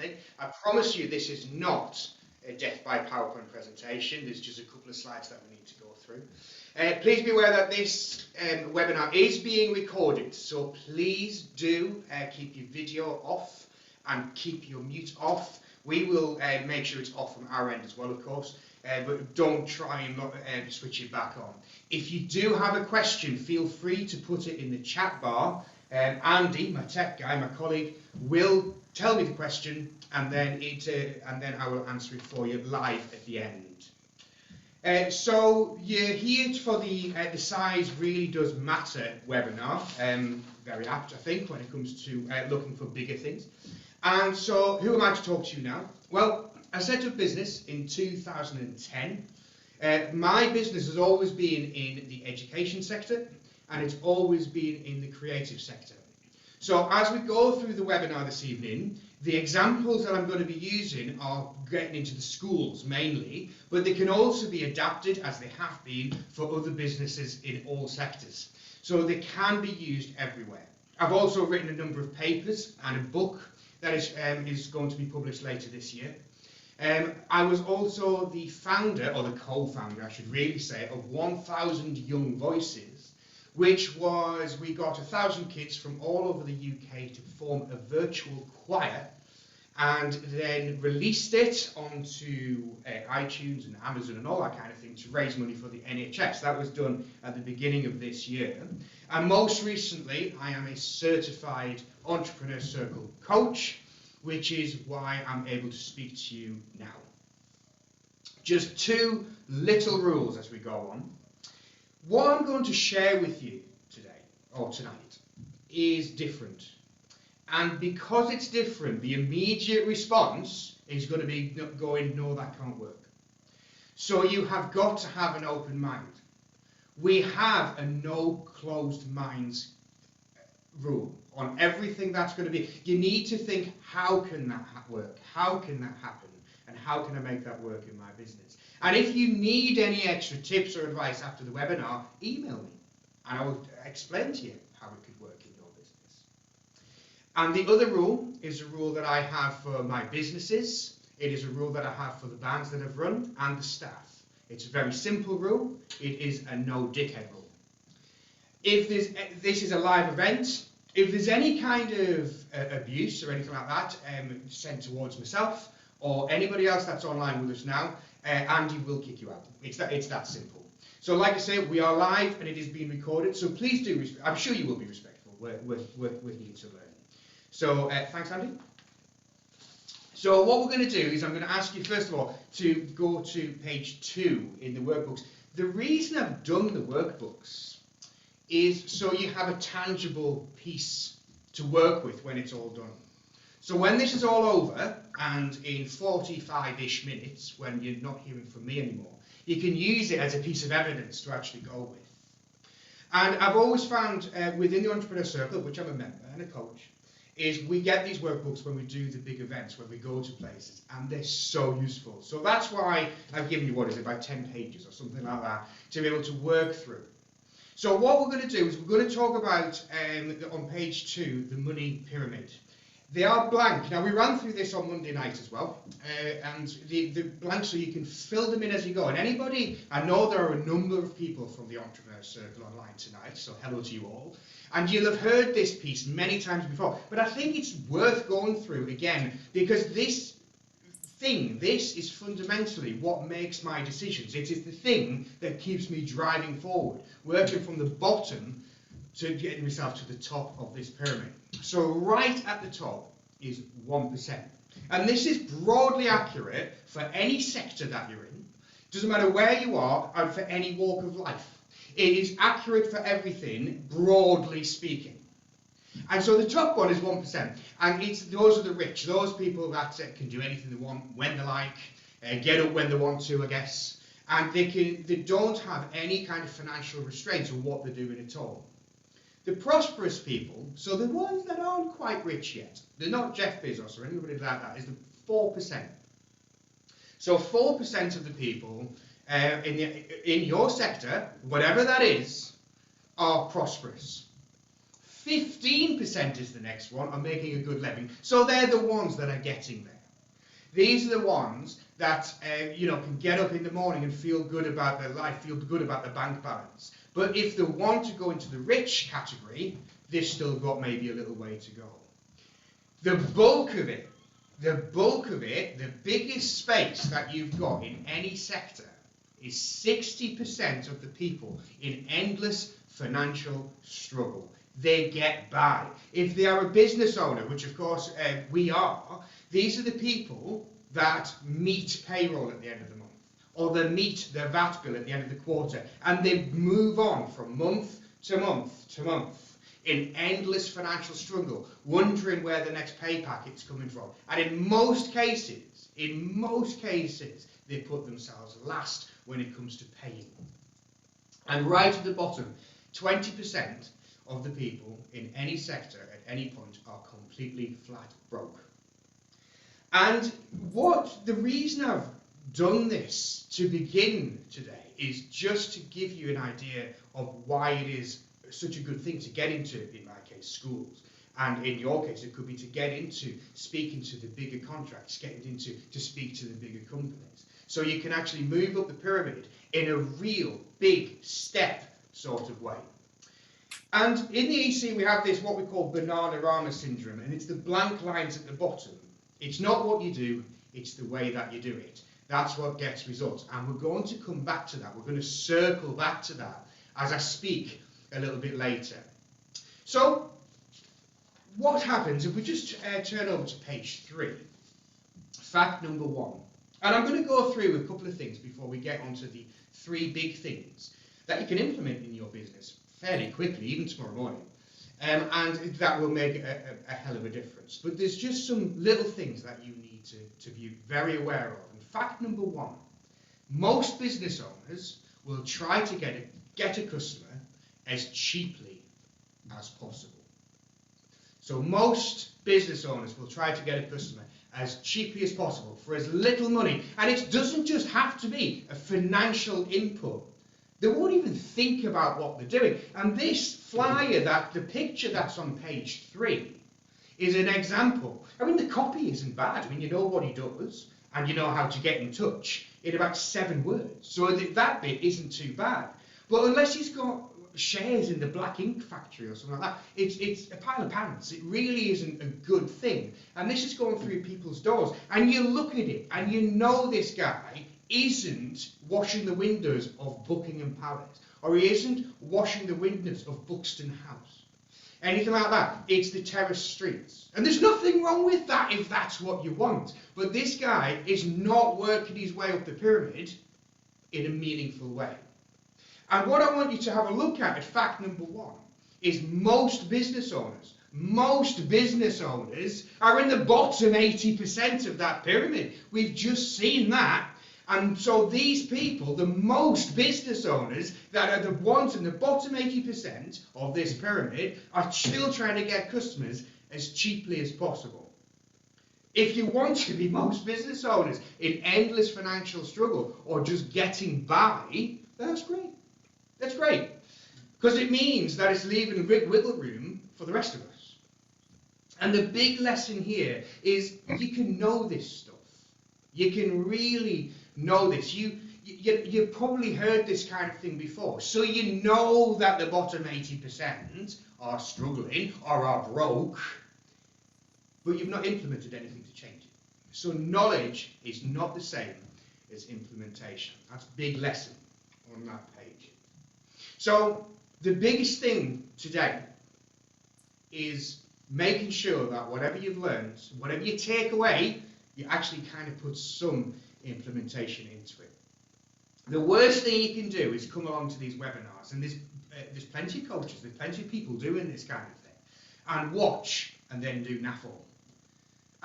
anything. I promise you this is not a death by PowerPoint presentation. There's just a couple of slides that we need to go through. Please be aware that this webinar is being recorded, so please do keep your video off and keep your mute off. We will make sure it's off from our end as well, of course, but don't try and switch it back on. If you do have a question, feel free to put it in the chat bar. Andy, my tech guy, my colleague, will tell me the question, and then I will answer it for you live at the end. So you're here for the size really does matter webinar. Very apt, I think, when it comes to looking for bigger things. And so who am I to talk to you now? Well, I set up business in 2010. My business has always been in the education sector, and it's always been in the creative sector. So as we go through the webinar this evening, the examples that I'm going to be using are getting into the schools mainly, but they can also be adapted, as they have been, for other businesses in all sectors. So they can be used everywhere. I've also written a number of papers and a book that is going to be published later this year. I was also the founder, or the co-founder I should really say, of 1,000 Young Voices, which was, we got 1,000 kids from all over the UK to form a virtual choir, and then released it onto iTunes and Amazon and all that kind of thing to raise money for the NHS. That was done at the beginning of this year. And most recently, I am a certified Entrepreneur Circle coach, which is why I'm able to speak to you now. Just two little rules as we go on. What I'm going to share with you today, or tonight, is different. And because it's different, the immediate response is going to be going, no, that can't work. So you have got to have an open mind. We have a no closed minds rule on everything that's going to be. You need to think, how can that work? How can that happen? And how can I make that work in my business? And if you need any extra tips or advice after the webinar, email me and I will explain to you how it could work in your business. And the other rule is a rule that I have for my businesses. It is a rule that I have for the bands that I've run and the staff. It's a very simple rule. It is a no dickhead rule. If this is a live event, if there's any kind of abuse or anything like that sent towards myself or anybody else that's online with us now, Andy will kick you out. It's that simple. So like I say, we are live and it is being recorded, so please do, I'm sure you will be respectful. We're here to learn. So thanks, Andy. So what we're going to do is I'm going to ask you first of all to go to page 2 in the workbooks. The reason I've done the workbooks is so you have a tangible piece to work with when it's all done. So when this is all over, and in 45-ish minutes, when you're not hearing from me anymore, you can use it as a piece of evidence to actually go with. And I've always found within the Entrepreneur Circle, which I'm a member and a coach, is we get these workbooks when we do the big events, when we go to places, and they're so useful. So that's why I've given you, what is it, about 10 pages or something like that, to be able to work through. So what we're going to do is we're going to talk about, on page 2, the money pyramid. They are blank. Now, we ran through this on Monday night as well, and the blank, so you can fill them in as you go. And anybody, I know there are a number of people from the Entrepreneur Circle online tonight, so hello to you all. And you'll have heard this piece many times before, but I think it's worth going through again, because this is fundamentally what makes my decisions. It is the thing that keeps me driving forward, working from the bottom to getting myself to the top of this pyramid. So right at the top is 1%. And this is broadly accurate for any sector that you're in. Doesn't matter where you are and for any walk of life. It is accurate for everything, broadly speaking. And so the top one is 1%. And those are the rich, those people that can do anything they want, when they like, get up when they want to, I guess. And they don't have any kind of financial restraints on what they're doing at all. The prosperous people, so the ones that aren't quite rich yet, they're not Jeff Bezos or anybody like that, is the 4%. So 4% of the people in your sector, whatever that is, are prosperous. 15% is the next one, are making a good living. So they're the ones that are getting there. These are the ones that can get up in the morning and feel good about their life, feel good about their bank balance. But if they want to go into the rich category, they've still got maybe a little way to go. The bulk of it, the biggest space that you've got in any sector is 60% of the people in endless financial struggle. They get by. If they are a business owner, which of course we are, these are the people that meet payroll at the end of the month, or they meet their VAT bill at the end of the quarter, and they move on from month to month to month in endless financial struggle, wondering where the next pay packet's coming from. And in most cases, they put themselves last when it comes to paying. And right at the bottom, 20% of the people in any sector at any point are completely flat broke. And the reason I've done this to begin today is just to give you an idea of why it is such a good thing to get into, in my case, schools. And in your case, it could be to get into speaking to the bigger contracts, getting into to speak to the bigger companies. So you can actually move up the pyramid in a real big step sort of way. And in the EC, we have this, what we call banana-rama syndrome, and it's the blank lines at the bottom. It's not what you do, it's the way that you do it. That's what gets results. And we're going to come back to that. We're going to circle back to that as I speak a little bit later. So, what happens if we just turn over to page 3? Fact number 1. And I'm going to go through a couple of things before we get onto the 3 big things that you can implement in your business fairly quickly, even tomorrow morning. And that will make a hell of a difference. But there's just some little things that you need to be very aware of. And fact number 1, most business owners will try to get a customer as cheaply as possible. So most business owners will try to get a customer as cheaply as possible for as little money. And it doesn't just have to be a financial input. They won't even think about what they're doing. And this flyer, the picture that's on page 3, is an example. I mean, the copy isn't bad. I mean, you know what he does, and you know how to get in touch in about 7 words. So that bit isn't too bad. But unless he's got shares in the black ink factory or something like that, it's a pile of pants. It really isn't a good thing. And this is going through people's doors. And you look at it, and you know this guy isn't washing the windows of Buckingham Palace, or he isn't washing the windows of Buxton House. Anything like that. It's the terrace streets. And there's nothing wrong with that if that's what you want. But this guy is not working his way up the pyramid in a meaningful way. And what I want you to have a look at fact number 1 is most business owners are in the bottom 80% of that pyramid. We've just seen that. And so these people, the most business owners that are the ones in the bottom 80% of this pyramid, are still trying to get customers as cheaply as possible. If you want to be most business owners in endless financial struggle or just getting by, that's great. That's great. Because it means that it's leaving wiggle room for the rest of us. And the big lesson here is you can know this stuff. You can really know this. You've probably heard this kind of thing before. So you know that the bottom 80% are struggling or are broke, but you've not implemented anything to change it. So knowledge is not the same as implementation. That's a big lesson on that page. So the biggest thing today is making sure that whatever you've learned, whatever you take away, you actually kind of put some implementation into it. The worst thing you can do is come along to these webinars, and there's plenty of coaches, there's plenty of people doing this kind of thing, and watch and then do naff all.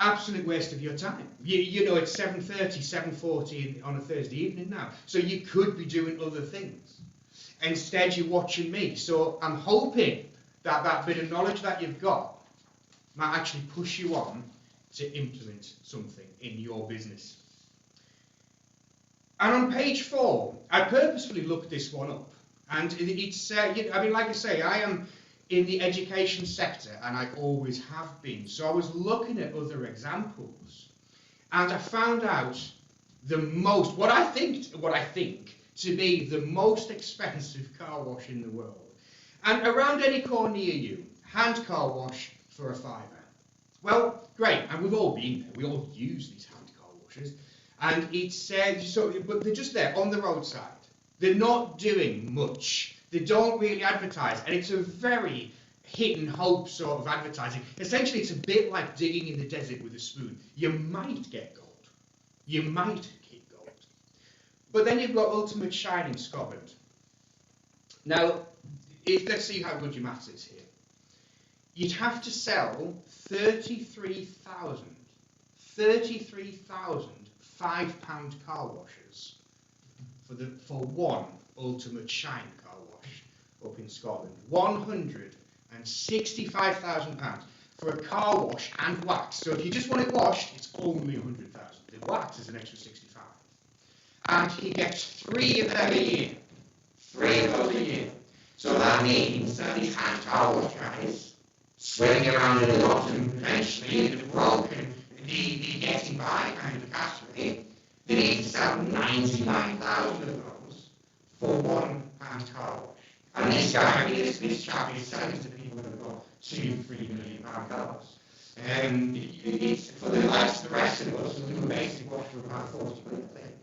Absolute waste of your time. You know, it's 7:30, 7:40 on a Thursday evening now, so you could be doing other things. Instead, you're watching me. So I'm hoping that that bit of knowledge that you've got might actually push you on to implement something in your business. And on page 4, I purposefully looked this one up. And it's, I mean, like I say, I am in the education sector, and I always have been. So I was looking at other examples, and I found out what I think to be the most expensive car wash in the world. And around any corner near you, hand car wash for £5. Well, great, and we've all been there. We all use these hand car washers, and but they're just there on the roadside. They're not doing much. They don't really advertise, and it's a very hit and hope sort of advertising. Essentially, it's a bit like digging in the desert with a spoon. You might get gold. You might get gold. But then you've got Ultimate Shine in Scotland. Now, let's see how good your maths is here. You'd have to sell 33,000 £5 car washers for one Ultimate Shine car wash up in Scotland. £165,000 for a car wash and wax. So if you just want it washed, it's only 100,000. The wax is an extra 65. And he gets 3 of them a year. 3 of those a year. So that means that these hand car wash guys swinging around in the autumn, eventually the broken, the getting by kind of category, they need to sell 99,000 of those for £1 car wash. And this chap is selling to people that have got £2-3 million cars. It's for the rest of us, we'll do a basic wash for about 40 quid, I think.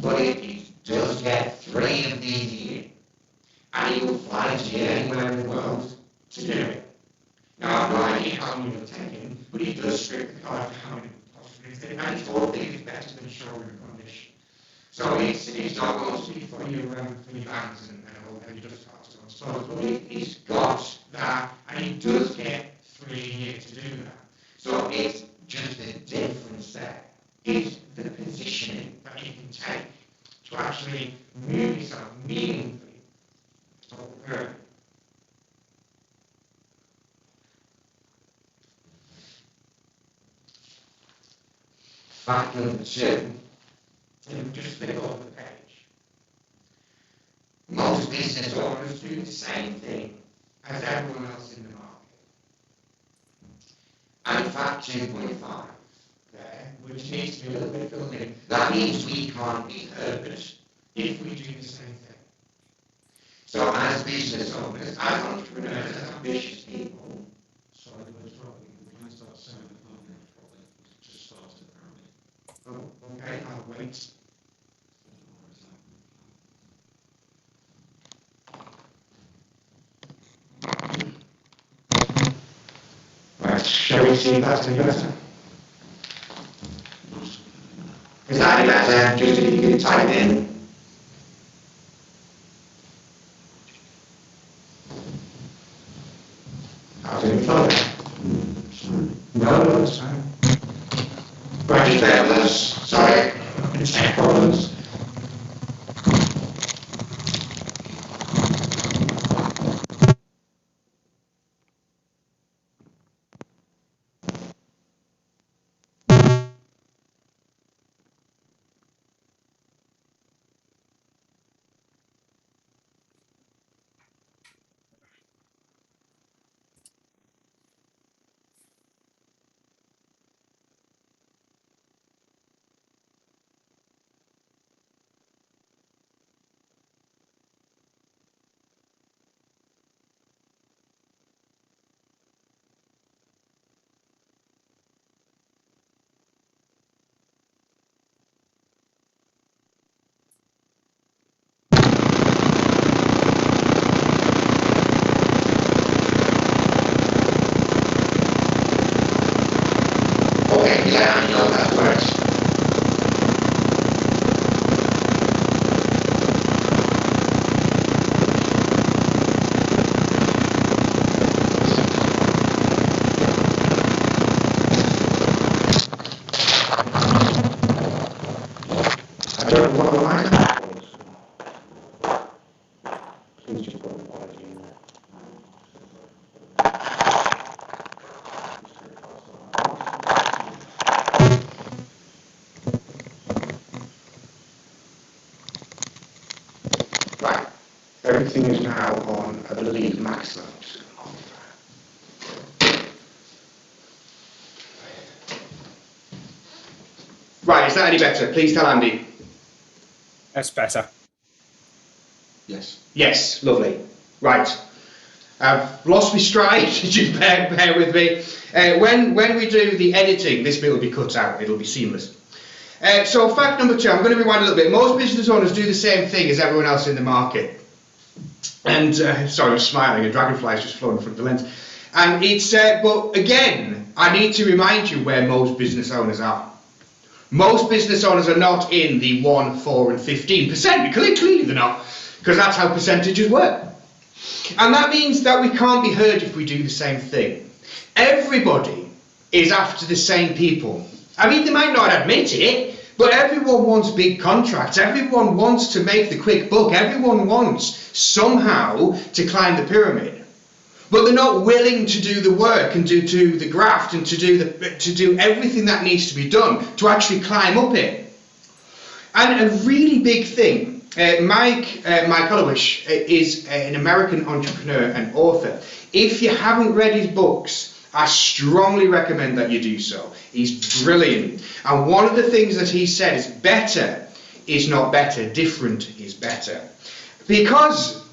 But he does get 3 of these a year. And he will fly to anywhere in the world to do it. Now, I've no idea how many he'll take in, but he does strip the car for how many possibly is there, and it's all things better than showroom condition. So it's not going to be for your vans and all heavy dust cars and so on, but he's got that, and he does get 3 a year to do that. So it's just a difference there. It's the positioning that you can take to actually move yourself meaningfully. Fact number 2, and just flip over the page. Most business owners do the same thing as everyone else in the market. And fact 2.5 there, which needs to be a little bit filled in. That means we can't be heard if we do the same thing. So as business owners, as entrepreneurs, as ambitious people, sorry, can I start saying the partner probably just started apparently. Oh, okay, I'll wait. Right, shall we see if that's any better? Is that any better? Just if you could type in. How's it flowing? No, that's fine. Right, just bear with us. Sorry, tech problems. Yeah, I know that works. I don't know what my back was. Please just put the quality in there. Right, everything is now on, I believe, max load. Right, is that any better? Please tell Andy. That's better. Yes. Yes, lovely. Right. I've lost my stride, just bear with me. When we do the editing, this bit will be cut out, it'll be seamless. So fact number 2, I'm going to rewind a little bit. Most business owners do the same thing as everyone else in the market. And, sorry, I'm smiling, a dragonfly's just flown in front of the lens. And it's, but again, I need to remind you where most business owners are. Most business owners are not in the 1, 4 and 15%, because clearly they're not, because that's how percentages work. And that means that we can't be heard if we do the same thing. Everybody is after the same people. I mean, they might not admit it, but everyone wants big contracts. Everyone wants to make the quick buck. Everyone wants somehow to climb the pyramid. But they're not willing to do the work and do the graft and to do everything that needs to be done to actually climb up it. And a really big thing, Mike Hollowish is an American entrepreneur and author. If you haven't read his books, I strongly recommend that you do so. He's brilliant. And one of the things that he said is better is not better, different is better. Because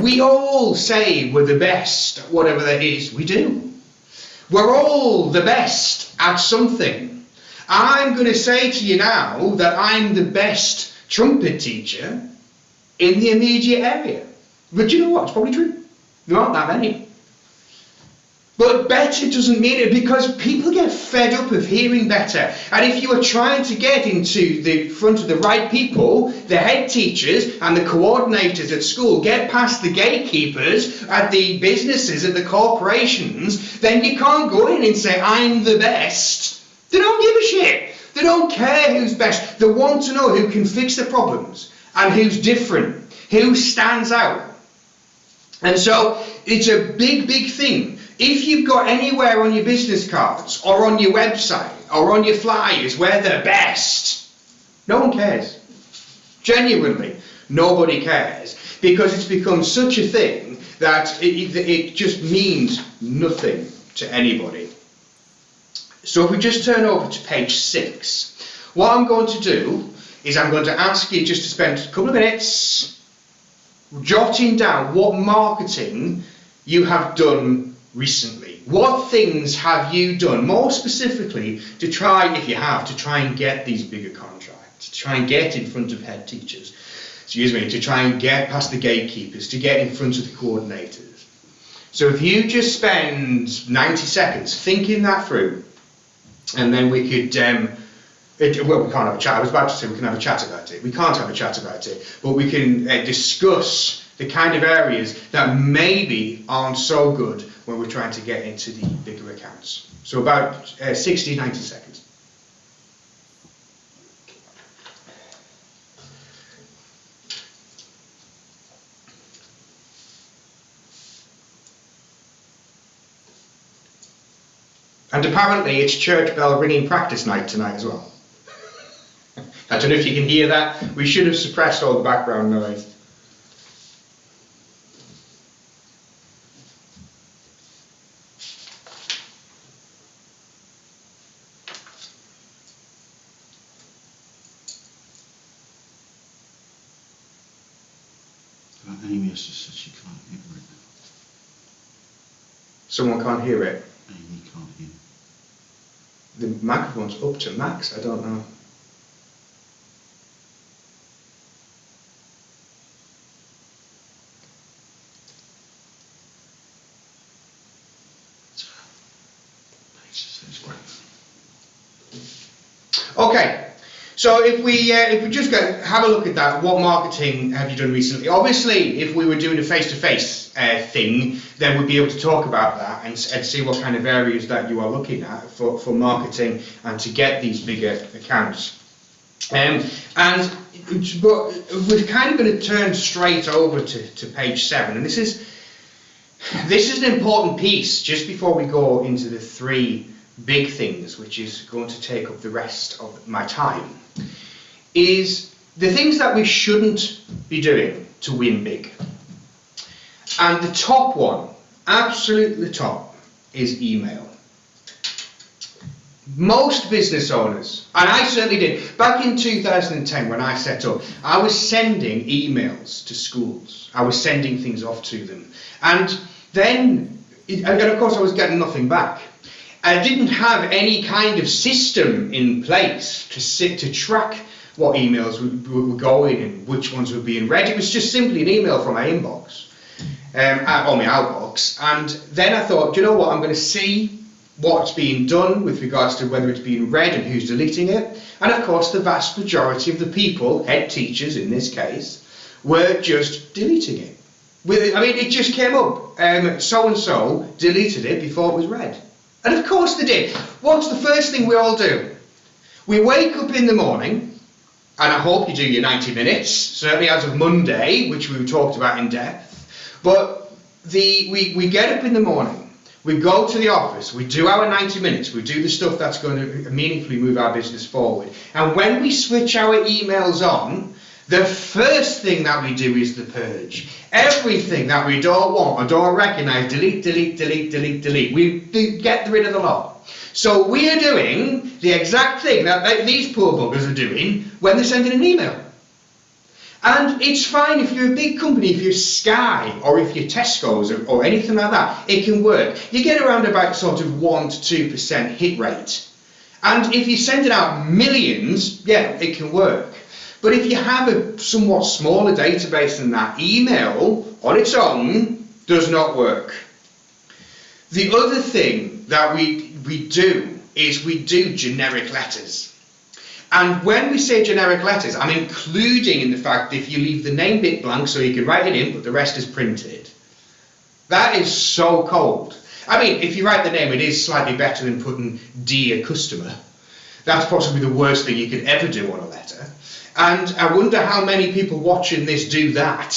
we all say we're the best at whatever that is we do. We're all the best at something. I'm going to say to you now that I'm the best trumpet teacher in the immediate area. But you know what? It's probably true. There aren't that many. But better doesn't mean it, because people get fed up of hearing better. And if you are trying to get into the front of the right people, the head teachers and the coordinators at school, get past the gatekeepers at the businesses, at the corporations, then you can't go in and say, I'm the best. They don't give a shit. They don't care who's best. They want to know who can fix the problems and who's different, who stands out. And so it's a big, big thing. If you've got anywhere on your business cards or on your website or on your flyers where they're best, no one cares. Genuinely, nobody cares, because it's become such a thing that it just means nothing to anybody. So if we just turn over to page 6, what I'm going to do is I'm going to ask you just to spend a couple of minutes jotting down what marketing you have done recently. What things have you done, more specifically, to try, if you have, to try and get these bigger contracts, to try and get in front of head teachers, to try and get past the gatekeepers, to get in front of the coordinators. So if you just spend 90 seconds thinking that through, and then we could, well, we can't have a chat, I was about to say we can have a chat about it. We can't have a chat about it, but we can discuss the kind of areas that maybe aren't so good when we're trying to get into the bigger accounts. So about 60, 90 seconds. And apparently it's church bell ringing practice night tonight as well. I don't know if you can hear that. We should have suppressed all the background noise. Amy has just said she can't hear it. Someone can't hear it. Amy can't hear. The microphone's up to max, I don't know. It's great. Okay, so if we just have a look at that, what marketing have you done recently? Obviously, if we were doing a face-to-face thing, then we'd be able to talk about that and see what kind of areas that you are looking at for marketing and to get these bigger accounts. But we're kind of going to turn straight over to page 7, and this is an important piece just before we go into the 3 big things, which is going to take up the rest of my time, is the things that we shouldn't be doing to win big. And the top one, absolutely the top, is email. Most business owners, and I certainly did, back in 2010 when I set up, I was sending emails to schools. I was sending things off to them. And then, and of course I was getting nothing back. I didn't have any kind of system in place to track what emails were going and which ones were being read. It was just simply an email from my inbox, or my outbox. And then I thought, you know what, I'm going to see what's being done with regards to whether it's being read and who's deleting it. And of course, the vast majority of the people, head teachers in this case, were just deleting it. I mean, it just came up, so-and-so deleted it before it was read. And of course they did. What's the first thing we all do? We wake up in the morning, and I hope you do your 90 minutes, certainly as of Monday, which we talked about in depth. But we get up in the morning, we go to the office, we do our 90 minutes, we do the stuff that's going to meaningfully move our business forward. And when we switch our emails on, the first thing that we do is the purge. Everything that we don't want or don't recognise, delete, delete, delete, delete, delete. We get rid of the lot. So we are doing the exact thing that these poor buggers are doing when they're sending an email. And it's fine if you're a big company, if you're Sky or if you're Tesco's or anything like that, it can work. You get around about sort of 1 to 2% hit rate. And if you're sending out millions, yeah, it can work. But if you have a somewhat smaller database than that, email on its own does not work. The other thing that we do is we do generic letters. And when we say generic letters, I'm including in the fact that if you leave the name bit blank so you can write it in, but the rest is printed. That is so cold. I mean, if you write the name, it is slightly better than putting "Dear Customer." That's possibly the worst thing you could ever do on a letter. And I wonder how many people watching this do that.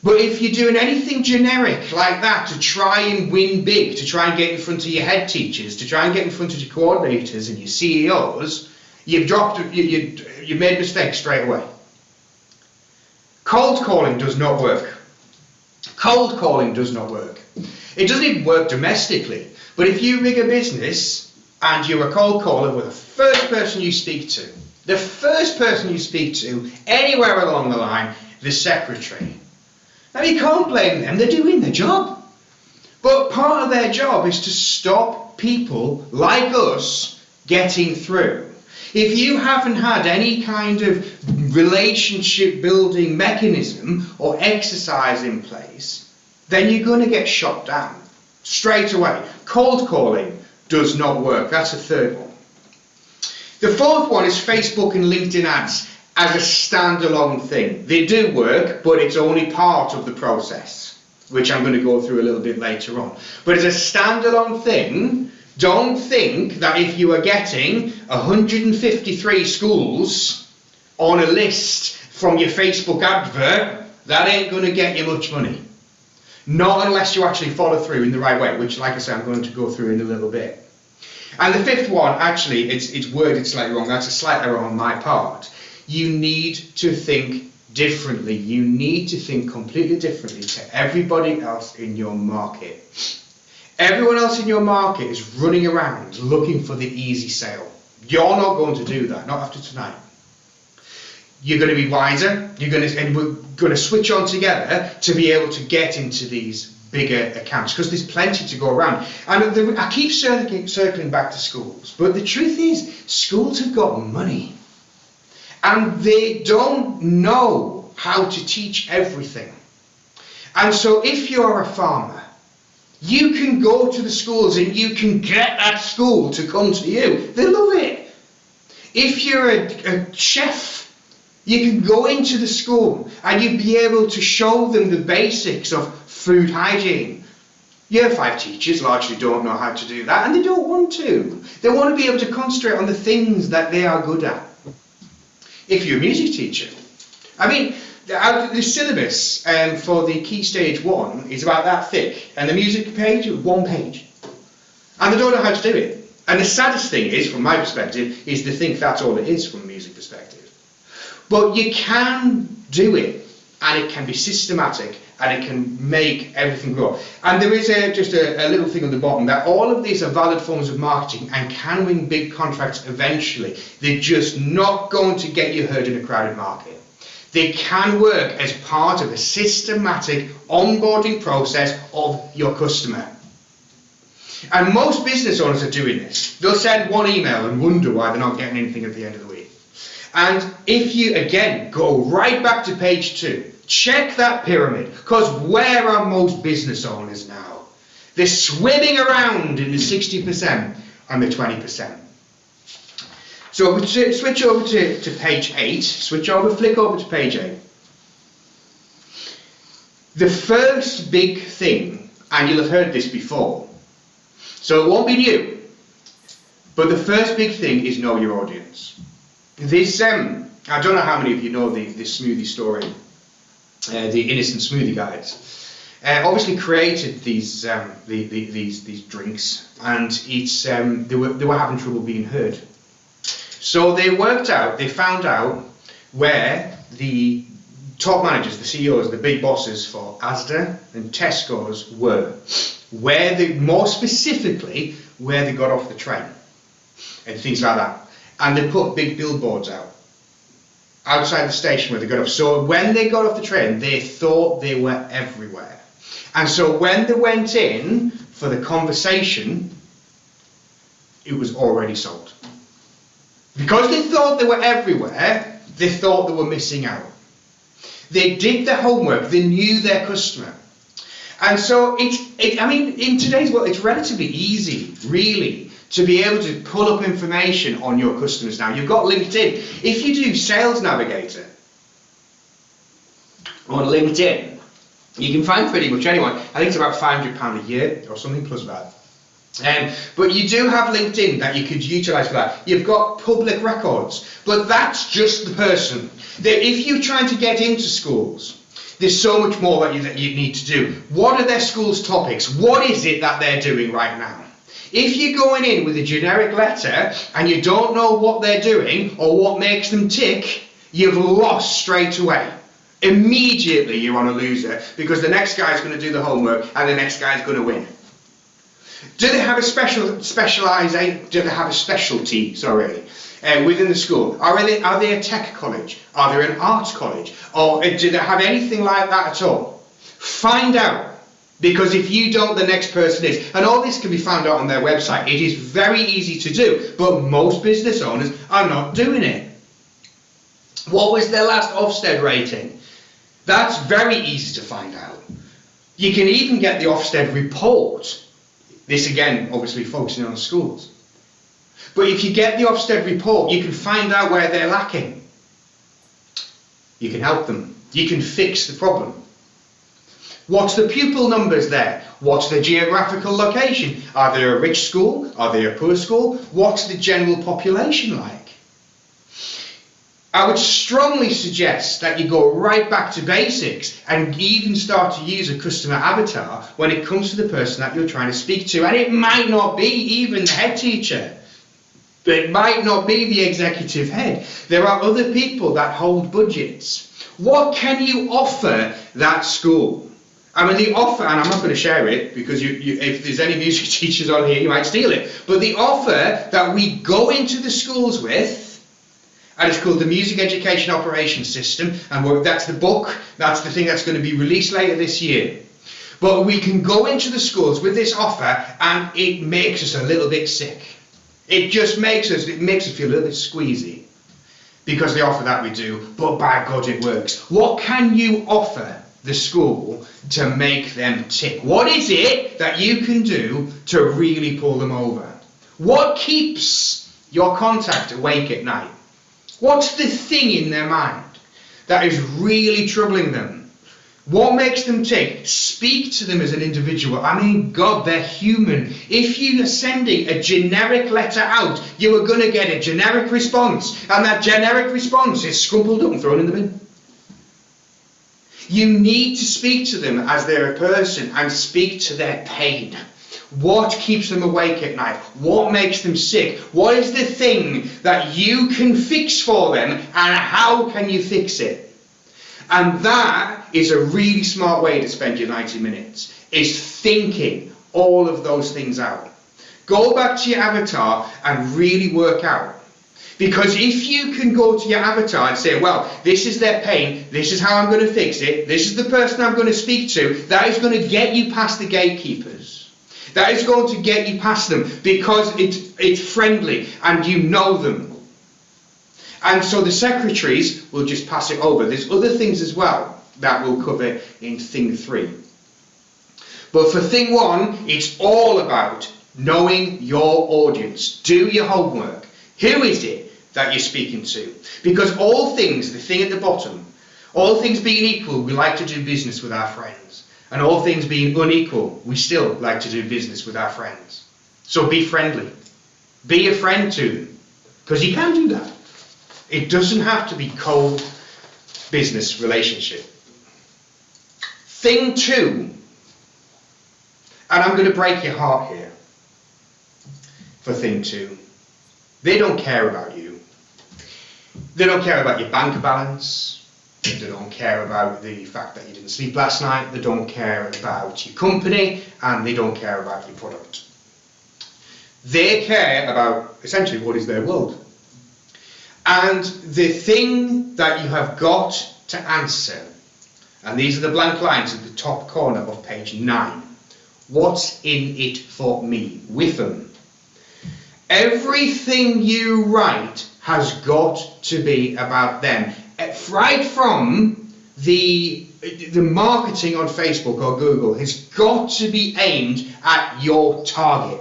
But if you're doing anything generic like that to try and win big, to try and get in front of your head teachers, to try and get in front of your coordinators and your CEOs, you've made mistakes straight away. Cold calling does not work. Cold calling does not work. It doesn't even work domestically. But if you rig a business and you're a cold caller with the first person you speak to, anywhere along the line, the secretary. Now you can't blame them, they're doing their job. But part of their job is to stop people like us getting through. If you haven't had any kind of relationship building mechanism or exercise in place, then you're going to get shot down straight away. Cold calling does not work. That's the third one. The fourth one is Facebook and LinkedIn ads as a standalone thing. They do work, but it's only part of the process, which I'm going to go through a little bit later on. But as a standalone thing, don't think that if you are getting 153 schools on a list from your Facebook advert, that ain't going to get you much money. Not unless you actually follow through in the right way, which, like I said, I'm going to go through in a little bit. And the fifth one, actually, it's worded slightly wrong. That's a slight error on my part. You need to think differently. You need to think completely differently to everybody else in your market. Everyone else in your market is running around looking for the easy sale. You're not going to do that, not after tonight. You're going to be wiser, and we're going to switch on together to be able to get into these bigger accounts, because there's plenty to go around. And I keep circling back to schools, but the truth is, schools have got money. And they don't know how to teach everything. And so if you're a farmer, you can go to the schools and you can get that school to come to you. They love it. If you're a chef, you can go into the school and you'd be able to show them the basics of food hygiene. Year 5 teachers largely don't know how to do that, and they don't want to. They want to be able to concentrate on the things that they are good at. If you're a music teacher, I mean, the syllabus for the Key Stage 1 is about that thick, and the music page is 1 page. And they don't know how to do it. And the saddest thing is, from my perspective, is to think that's all it is from a music perspective. But you can do it, and it can be systematic, and it can make everything grow. And there is just a little thing on the bottom that all of these are valid forms of marketing and can win big contracts eventually. They're just not going to get you heard in a crowded market. They can work as part of a systematic onboarding process of your customer. And most business owners are doing this. They'll send one email and wonder why they're not getting anything at the end of the week. And if you, again, go right back to page 2, check that pyramid, because where are most business owners now? They're swimming around in the 60% and the 20%. So we switch over to page 8, flick over to page 8. The first big thing, and you'll have heard this before, so it won't be new, but the first big thing is know your audience. This, I don't know how many of you know this smoothie story, the Innocent Smoothie guys. Obviously created these drinks, and it's they were having trouble being heard. So they found out where the top managers, the CEOs, the big bosses for Asda and Tesco's were, more specifically, where they got off the train and things like that. And they put big billboards outside the station where they got off. So when they got off the train, they thought they were everywhere. And so when they went in for the conversation, it was already sold. Because they thought they were everywhere, they thought they were missing out. They did their homework, they knew their customer. And so in today's world, it's relatively easy, really, to be able to pull up information on your customers now. You've got LinkedIn. If you do Sales Navigator on LinkedIn, you can find pretty much anyone. I think it's about £500 a year or something plus that. But you do have LinkedIn that you could utilise for that. You've got public records, but that's just the person. If you're trying to get into schools, there's so much more that you need to do. What are their schools' topics? What is it that they're doing right now? If you're going in with a generic letter and you don't know what they're doing or what makes them tick, you've lost straight away. Immediately you're on a loser, because the next guy's going to do the homework and the next guy's going to win. Do they have a specialty within the school? Are they a tech college? Are they an arts college? Or do they have anything like that at all? Find out. Because if you don't, the next person is. And all this can be found out on their website. It is very easy to do, but most business owners are not doing it. What was their last Ofsted rating? That's very easy to find out. You can even get the Ofsted report. This again, obviously focusing on schools. But if you get the Ofsted report, you can find out where they're lacking. You can help them. You can fix the problem. What's the pupil numbers there? What's the geographical location? Are they a rich school? Are they a poor school? What's the general population like? I would strongly suggest that you go right back to basics and even start to use a customer avatar when it comes to the person that you're trying to speak to. And it might not be even the head teacher. It might not be the executive head. There are other people that hold budgets. What can you offer that school? I mean, the offer, and I'm not going to share it because if there's any music teachers on here, you might steal it. But the offer that we go into the schools with, and it's called the Music Education Operations System, and that's the book, that's the thing that's going to be released later this year. But we can go into the schools with this offer, and it makes us a little bit sick. It just makes us feel a little bit squeezy because the offer that we do, but by God it works. What can you offer the school to make them tick? What is it that you can do to really pull them over? What keeps your contact awake at night? What's the thing in their mind that is really troubling them? What makes them tick? Speak to them as an individual. I mean, God, they're human. If you are sending a generic letter out, you are going to get a generic response, and that generic response is scrumpled up and thrown in the bin. You need to speak to them as they're a person and speak to their pain. What keeps them awake at night? What makes them sick? What is the thing that you can fix for them, and how can you fix it? And that is a really smart way to spend your 90 minutes, is thinking all of those things out. Go back to your avatar and really work out. Because if you can go to your avatar and say, well, this is their pain, this is how I'm going to fix it, this is the person I'm going to speak to, that is going to get you past the gatekeepers. That is going to get you past them because it's friendly and you know them. And so the secretaries will just pass it over. There's other things as well that we'll cover in thing 3. But for thing 1, it's all about knowing your audience. Do your homework. Who is it that you're speaking to? Because all things, the thing at the bottom, all things being equal, we like to do business with our friends. And all things being unequal, we still like to do business with our friends. So be friendly. Be a friend to them. Because you can do that. It doesn't have to be cold business relationship. Thing 2, and I'm going to break your heart here for thing 2. They don't care about you. They don't care about your bank balance. They don't care about the fact that you didn't sleep last night. They don't care about your company, and they don't care about your product. They care about essentially what is their world. And the thing that you have got to answer, and these are the blank lines at the top corner of page 9. What's in it for me? With them. Everything you write has got to be about them. Right from the marketing on Facebook or Google has got to be aimed at your target.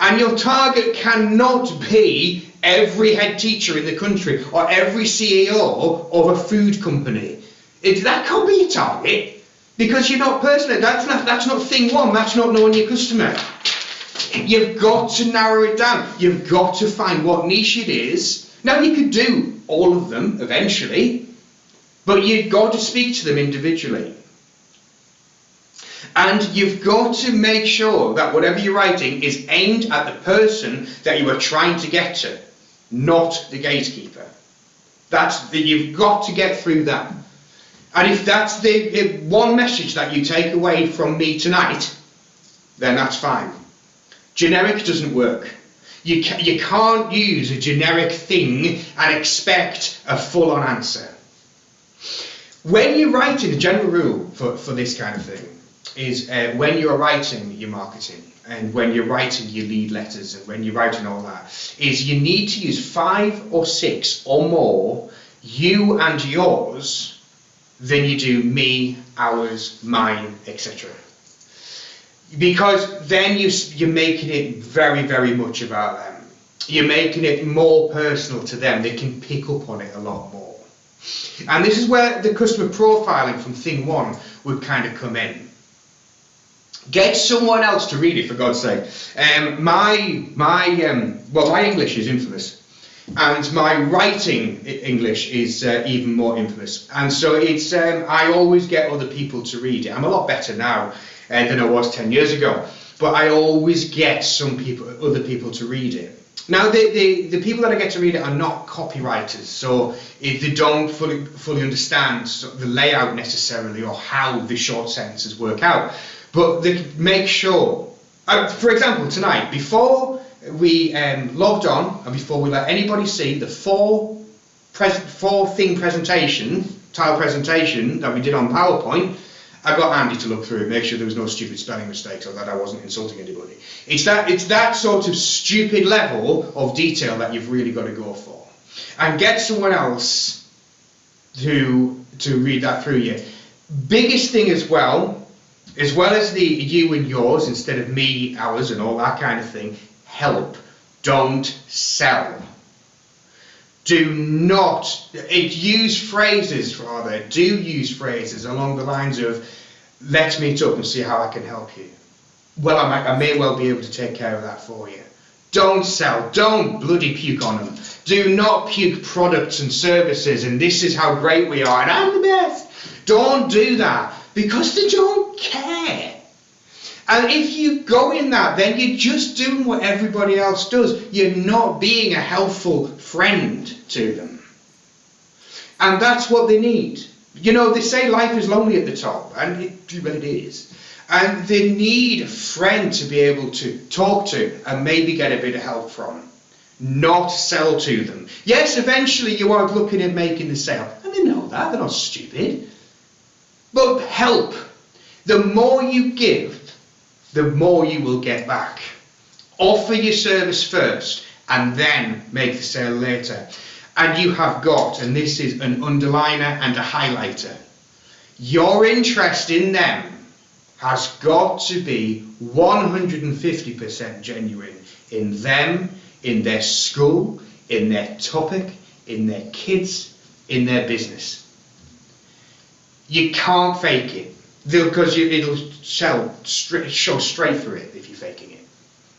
And your target cannot be every head teacher in the country or every CEO of a food company. That can't be your target because you're not personal. That's not thing 1. That's not knowing your customer. You've got to narrow it down. You've got to find what niche it is. Now, you could do all of them eventually, but you've got to speak to them individually. And you've got to make sure that whatever you're writing is aimed at the person that you are trying to get to, not the gatekeeper. You've got to get through that. And if that's the one message that you take away from me tonight, then that's fine. Generic doesn't work. You can't use a generic thing and expect a full-on answer. When you're writing, the general rule for this kind of thing is when you're writing your marketing and when you're writing your lead letters and when you're writing all that, is you need to use 5 or 6 or more you and yours than you do me, ours, mine, etc. Because then you're making it very, very much about them. You're making it more personal to them. They can pick up on it a lot more. And this is where the customer profiling from thing 1 would kind of come in. Get someone else to read it, for God's sake. My English is infamous, and my writing English is even more infamous. And so it's I always get other people to read it. I'm a lot better now than I was 10 years ago, but I always get other people to read it. Now, the people that I get to read it are not copywriters, so if they don't fully understand the layout necessarily or how the short sentences work out, but they make sure. For example, tonight, before we logged on and before we let anybody see the four thing presentation, tile presentation that we did on PowerPoint, I got Andy to look through it, make sure there was no stupid spelling mistakes or that I wasn't insulting anybody. It's that sort of stupid level of detail that you've really got to go for. And get someone else to read that through you. Biggest thing as well as the you and yours instead of me, ours and all that kind of thing, help. Don't sell. Do not use phrases along the lines of, let's meet up and see how I can help you. Well, I may well be able to take care of that for you. Don't sell. Don't bloody puke on them. Do not puke products and services and this is how great we are and I'm the best. Don't do that because they don't care. And if you go in that, then you're just doing what everybody else does. You're not being a helpful friend to them. And that's what they need. You know, they say life is lonely at the top, and it is. And they need a friend to be able to talk to and maybe get a bit of help from. Not sell to them. Yes, eventually you are looking at making the sale, and they know that, they're not stupid. But help. The more you give, the more you will get back. Offer your service first, and then make the sale later. And you have got, and this is an underliner and a highlighter, your interest in them has got to be 150% genuine in them, in their school, in their topic, in their kids, in their business. You can't fake it, because it'll show straight through it if you're faking it.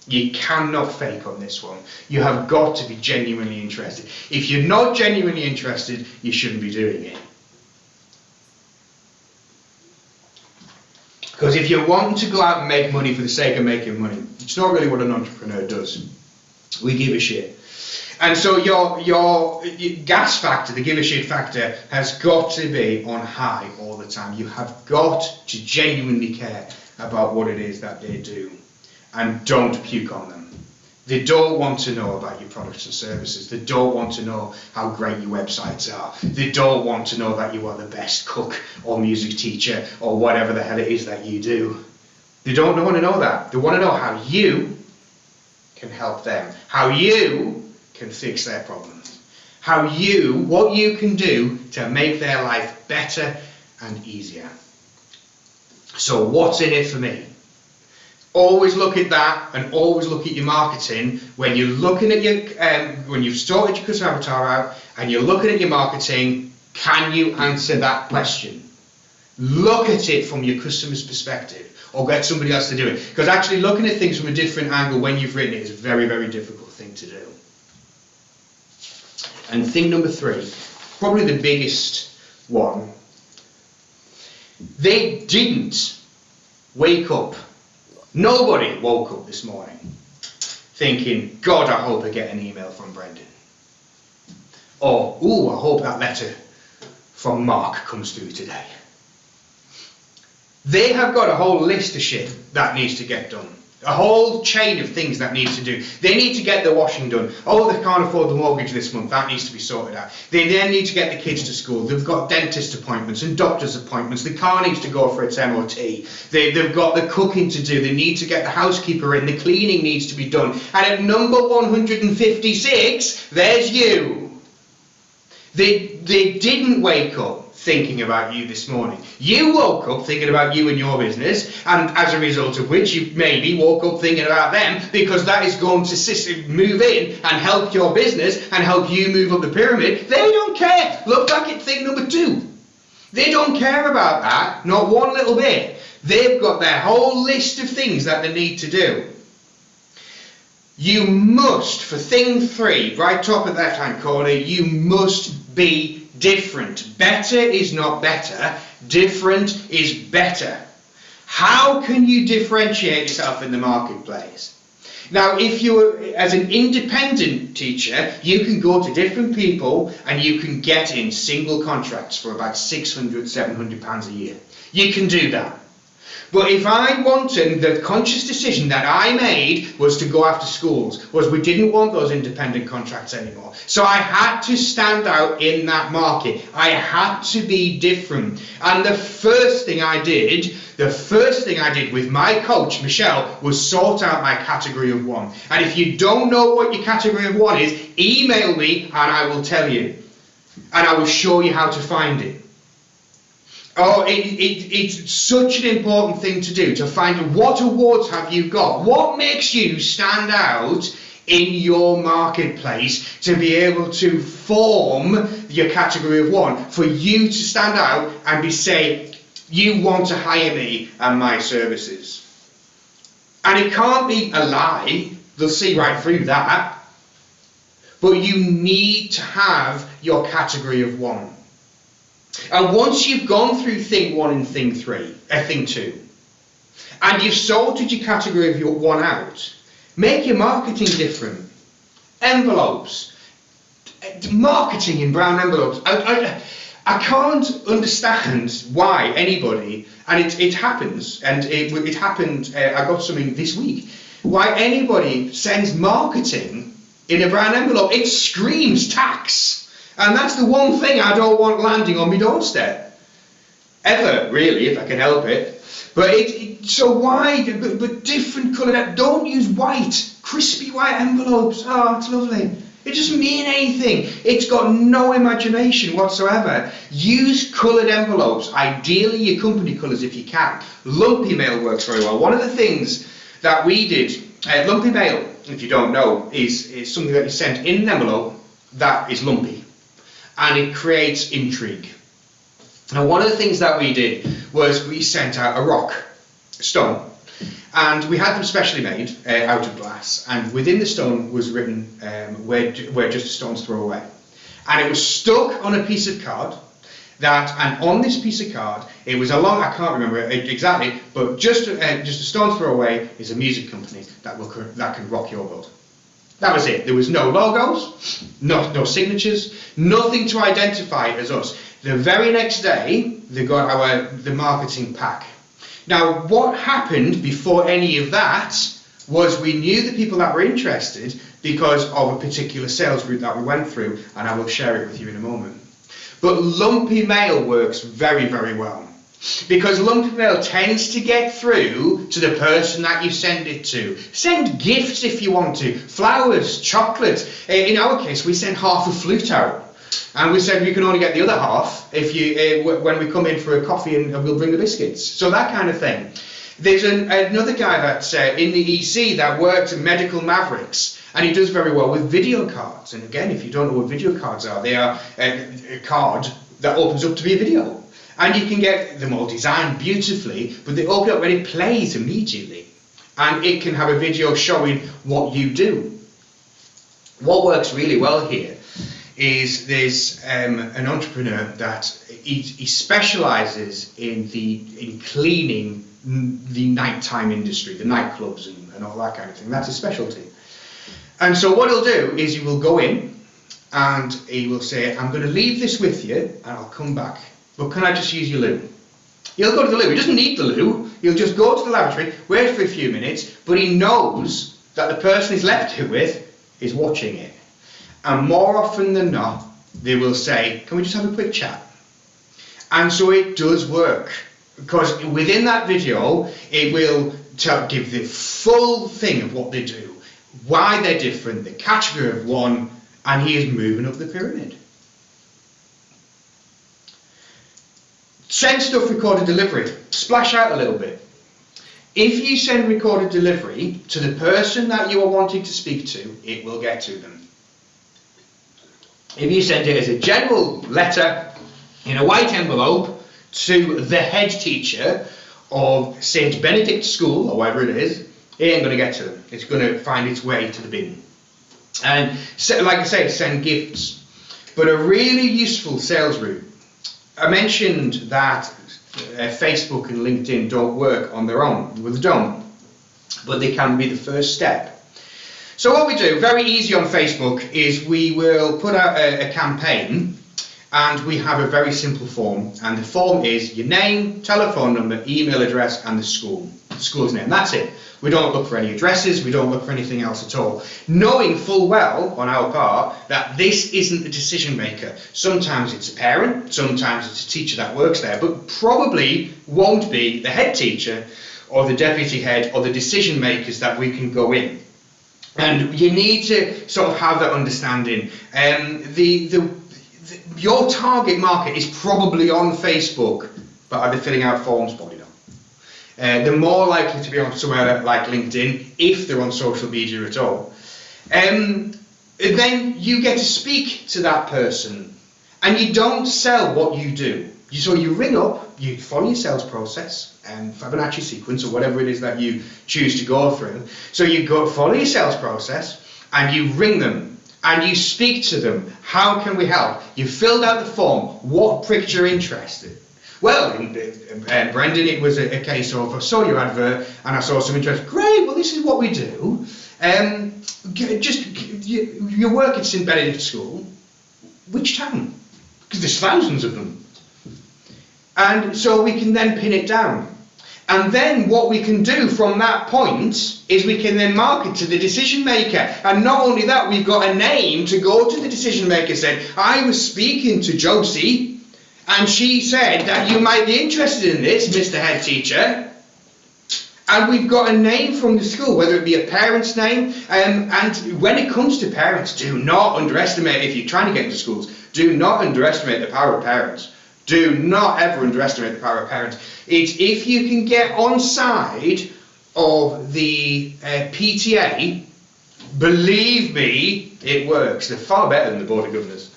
You cannot fake on this one. You have got to be genuinely interested. If you're not genuinely interested, you shouldn't be doing it. Because if you're wanting to go out and make money for the sake of making money, it's not really what an entrepreneur does. We give a shit. And so your gas factor, the give a shit factor, has got to be on high all the time. You have got to genuinely care about what it is that they do. And don't puke on them. They don't want to know about your products and services. They don't want to know how great your websites are. They don't want to know that you are the best cook or music teacher or whatever the hell it is that you do. They don't want to know that. They want to know how you can help them, how you can fix their problems, what you can do to make their life better and easier. So what's in it for me? Always look at that, and always look at your marketing when you're looking at your when you've sorted your customer avatar out and you're looking at your marketing. Can you answer that question? Look at it from your customer's perspective, or get somebody else to do it, because actually looking at things from a different angle when you've written it is a very, very difficult thing to do. And thing number 3, probably the biggest one, they didn't wake up. Nobody woke up this morning thinking, God, I hope I get an email from Brendan. Or, ooh, I hope that letter from Mark comes through today. They have got a whole list of shit that needs to get done. A whole chain of things that needs to do. They need to get their washing done. Oh, they can't afford the mortgage this month. That needs to be sorted out. They then need to get the kids to school. They've got dentist appointments and doctor's appointments. The car needs to go for its MOT. They've got the cooking to do. They need to get the housekeeper in. The cleaning needs to be done. And at number 156, there's you. They didn't wake up thinking about you this morning. You woke up thinking about you and your business, and as a result of which you maybe woke up thinking about them, because that is going to move in and help your business and help you move up the pyramid. They don't care. Look back at thing number 2. They don't care about that, not one little bit. They've got their whole list of things that they need to do. You must, for thing 3, right top of the left-hand corner, you must be different. Better is not better. Different is better. How can you differentiate yourself in the marketplace? Now, if you're, as an independent teacher, you can go to different people and you can get in single contracts for about £600, £700 a year. You can do that. But if I wanted, the conscious decision that I made was to go after schools, was we didn't want those independent contracts anymore. So I had to stand out in that market. I had to be different. And the first thing I did with my coach, Michelle, was sort out my category of 1. And if you don't know what your category of 1 is, email me and I will tell you. And I will show you how to find it. Oh, it's such an important thing to do, to find what awards have you got. What makes you stand out in your marketplace to be able to form your category of 1, for you to stand out and say, you want to hire me and my services. And it can't be a lie. They'll see right through that. But you need to have your category of 1. And once you've gone through thing 1 and thing 2, and you've sorted your category of your 1 out, make your marketing different. Envelopes, marketing in brown envelopes. I can't understand why anybody, and it happens, and it happened, I got something this week, why anybody sends marketing in a brown envelope. It screams tax. And that's the one thing I don't want landing on my doorstep. Ever, really, if I can help it. But so why, but different coloured, don't use white, crispy white envelopes. Oh, it's lovely. It doesn't mean anything. It's got no imagination whatsoever. Use coloured envelopes, ideally your company colours if you can. Lumpy mail works very well. One of the things that we did, lumpy mail, if you don't know, is something that you send in an envelope that is lumpy. And it creates intrigue. Now, one of the things that we did was we sent out a rock, a stone, and we had them specially made out of glass, and within the stone was written where just a stone's throw away. And it was stuck on a piece of card, and on this piece of card, it was I can't remember it exactly, but just a stone's throw away is a music company that can rock your world. That was it. There was no logos, no signatures, nothing to identify as us. The very next day, they got the marketing pack. Now, what happened before any of that was we knew the people that were interested because of a particular sales route that we went through, and I will share it with you in a moment. But lumpy mail works very, very well. Because lumpy mail tends to get through to the person that you send it to. Send gifts if you want to, flowers, chocolate. In our case, we sent half a flute out, and we said we can only get the other half if you when we come in for a coffee, and we'll bring the biscuits. So that kind of thing. There's another guy that's in the EC that works at Medical Mavericks, and he does very well with video cards. And again, if you don't know what video cards are, they are a card that opens up to be a video. And you can get them all designed beautifully, but they open up when it plays immediately. And it can have a video showing what you do. What works really well here is there's an entrepreneur that he specialises in cleaning the nighttime industry, the nightclubs and all that kind of thing. That's his specialty. And so what he'll do is he will go in and he will say, I'm going to leave this with you and I'll come back. But can I just use your loo? He'll go to the loo. He doesn't need the loo. He'll just go to the lavatory, wait for a few minutes, but he knows that the person he's left it with is watching it. And more often than not, they will say, can we just have a quick chat? And so it does work. Because within that video, it will give the full thing of what they do, why they're different, the category of one, and he is moving up the pyramid. Send stuff recorded delivery. Splash out a little bit. If you send recorded delivery to the person that you are wanting to speak to, it will get to them. If you send it as a general letter in a white envelope to the head teacher of St. Benedict School, or whatever it is, it ain't going to get to them. It's going to find its way to the bin. And like I say, send gifts. But a really useful sales route. I mentioned that Facebook and LinkedIn don't work on their own. Well, they don't. But they can be the first step. So what we do, very easy on Facebook, is we will put out a campaign, and we have a very simple form. And the form is your name, telephone number, email address, and the school's name. That's it. We don't look for any addresses, we don't look for anything else at all. Knowing full well, on our part, that this isn't the decision maker. Sometimes it's a parent, sometimes it's a teacher that works there, but probably won't be the head teacher or the deputy head or the decision makers that we can go in. And you need to sort of have that understanding. Your target market is probably on Facebook, but are they filling out forms? Probably not. They're more likely to be on somewhere like LinkedIn, if they're on social media at all. Then you get to speak to that person, and you don't sell what you do. So you ring up, you follow your sales process, Fibonacci sequence, or whatever it is that you choose to go through. So you follow your sales process, and you ring them, and you speak to them. How can we help? You filled out the form. What pricked your interest? Well, Brendan, it was a case of, I saw your advert and I saw some interest. Great, well, this is what we do. You work at St. Benedict School. Which town? Because there's thousands of them. And so we can then pin it down. And then what we can do from that point is we can then market to the decision maker. And not only that, we've got a name to go to the decision maker saying, I was speaking to Josie and she said that you might be interested in this, Mr. Head Teacher. And we've got a name from the school, whether it be a parent's name. And when it comes to parents, do not underestimate, if you're trying to get into schools, do not underestimate the power of parents. Do not ever underestimate the power of parents. It's if you can get on side of the PTA, believe me, it works. They're far better than the Board of Governors.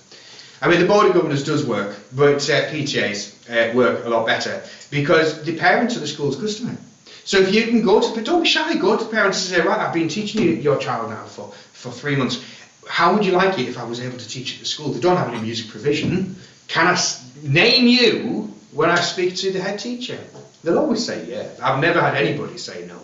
I mean, the Board of Governors does work, but PTAs work a lot better because the parents are the school's customer. So if you can go to, but don't be shy, go to parents and say, right, I've been teaching your child now for 3 months. How would you like it if I was able to teach at the school? They don't have any music provision. Can I name you when I speak to the head teacher? They'll always say yeah. I've never had anybody say no.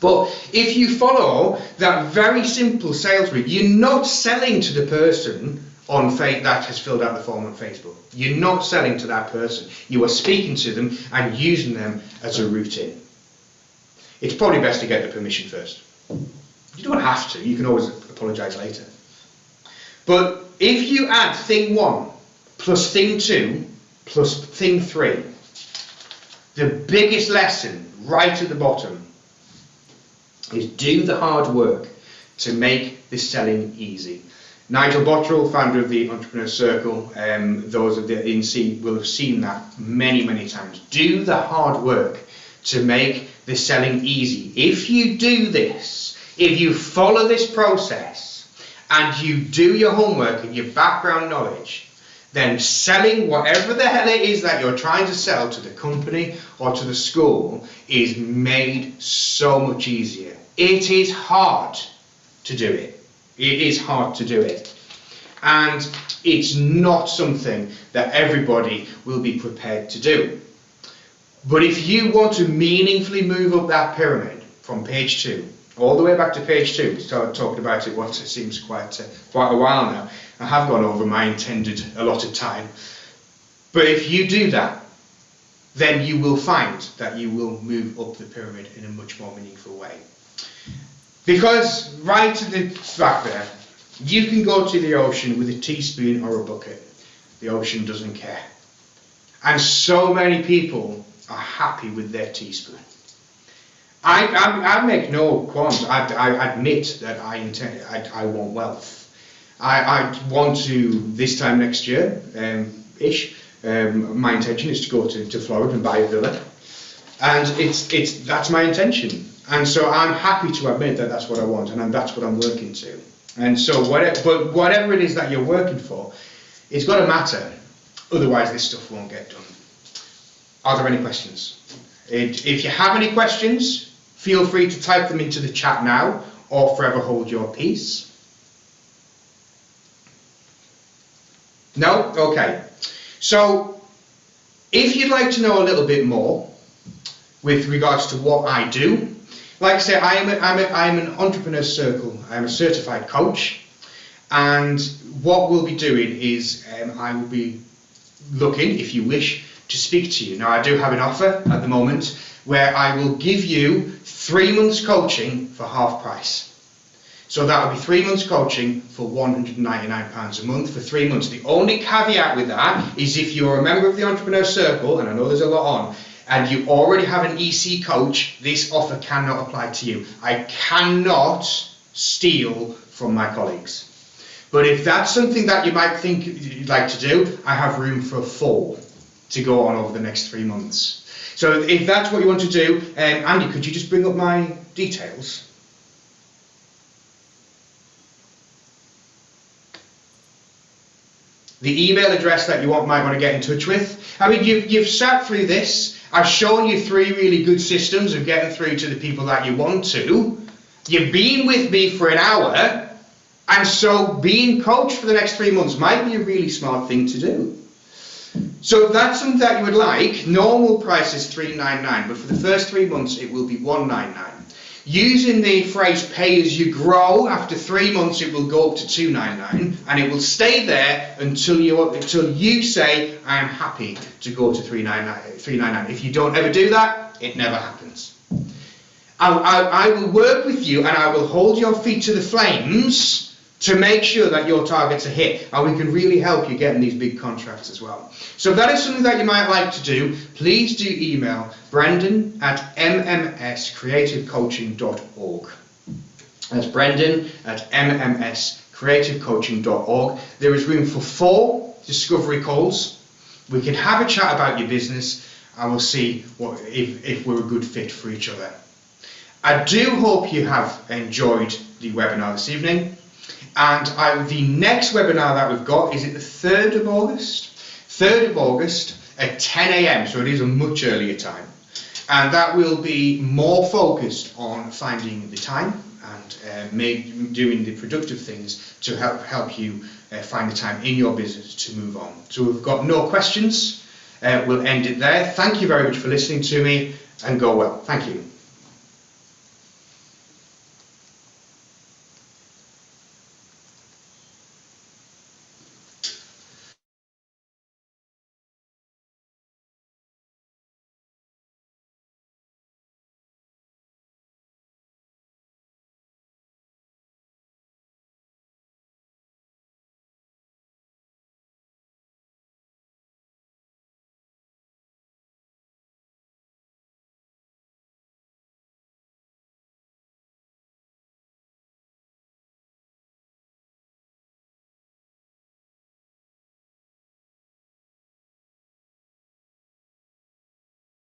But if you follow that very simple sales route, you're not selling to the person that has filled out the form on Facebook. You're not selling to that person. You are speaking to them and using them as a route in. It's probably best to get the permission first. You don't have to. You can always apologise later. But if you add thing 1 plus thing 2 plus thing 3, the biggest lesson right at the bottom is do the hard work to make the selling easy. Nigel Bottrell, founder of the Entrepreneur Circle, those of the in-seat will have seen that many, many times. Do the hard work to make the selling easy. If you do this, if you follow this process and you do your homework and your background knowledge, then selling whatever the hell it is that you're trying to sell to the company or to the school is made so much easier. It is hard to do it. It is hard to do it. And it's not something that everybody will be prepared to do. But if you want to meaningfully move up that pyramid from page 2, all the way back to page 2, we started talking about it what seems quite a while now. I have gone over my intended allotted time. But if you do that, then you will find that you will move up the pyramid in a much more meaningful way. Because right at the back there, you can go to the ocean with a teaspoon or a bucket. The ocean doesn't care. And so many people are happy with their teaspoon. I make no qualms. I admit that I want wealth. I want to, this time next year, my intention is to go to Florida and buy a villa. And that's my intention. And so I'm happy to admit that that's what I want, and that's what I'm working to. And so whatever it is that you're working for, it's got to matter. Otherwise, this stuff won't get done. Are there any questions? If you have any questions, feel free to type them into the chat now, or forever hold your peace. No? Okay. So, if you'd like to know a little bit more with regards to what I do, like I say, I'm an Entrepreneur Circle. I'm a certified coach, and what we'll be doing is I will be looking, if you wish, to speak to you. Now, I do have an offer at the moment where I will give you 3 months coaching for half price. So that will be 3 months coaching for £199 a month for 3 months. The only caveat with that is if you're a member of the Entrepreneur Circle, and I know there's a lot on, and you already have an EC coach, this offer cannot apply to you. I cannot steal from my colleagues. But if that's something that you might think you'd like to do, I have room for 4 to go on over the next 3 months. So if that's what you want to do, Andy, could you just bring up my details? The email address that you might want to get in touch with. I mean, you've sat through this. I've shown you 3 really good systems of getting through to the people that you want to. You've been with me for an hour, and so being coached for the next 3 months might be a really smart thing to do. So if that's something that you would like, normal price is $399, but for the first 3 months it will be $199. Using the phrase pay as you grow, after 3 months it will go up to 299 and it will stay there until you say, I am happy to go to 399. If you don't ever do that, it never happens. I will work with you and I will hold your feet to the flames to make sure that your targets are hit, and we can really help you getting these big contracts as well. So if that is something that you might like to do, please do email brendan@mmscreativecoaching.org. That's brendan@mmscreativecoaching.org. There is room for 4 discovery calls. We can have a chat about your business and we'll see if we're a good fit for each other. I do hope you have enjoyed the webinar this evening. And the next webinar that we've got is at the 3rd of August. 3rd of August at 10 a.m, so it is a much earlier time. And that will be more focused on finding the time and doing the productive things to help you find the time in your business to move on. So we've got no questions. We'll end it there. Thank you very much for listening to me, and go well. Thank you.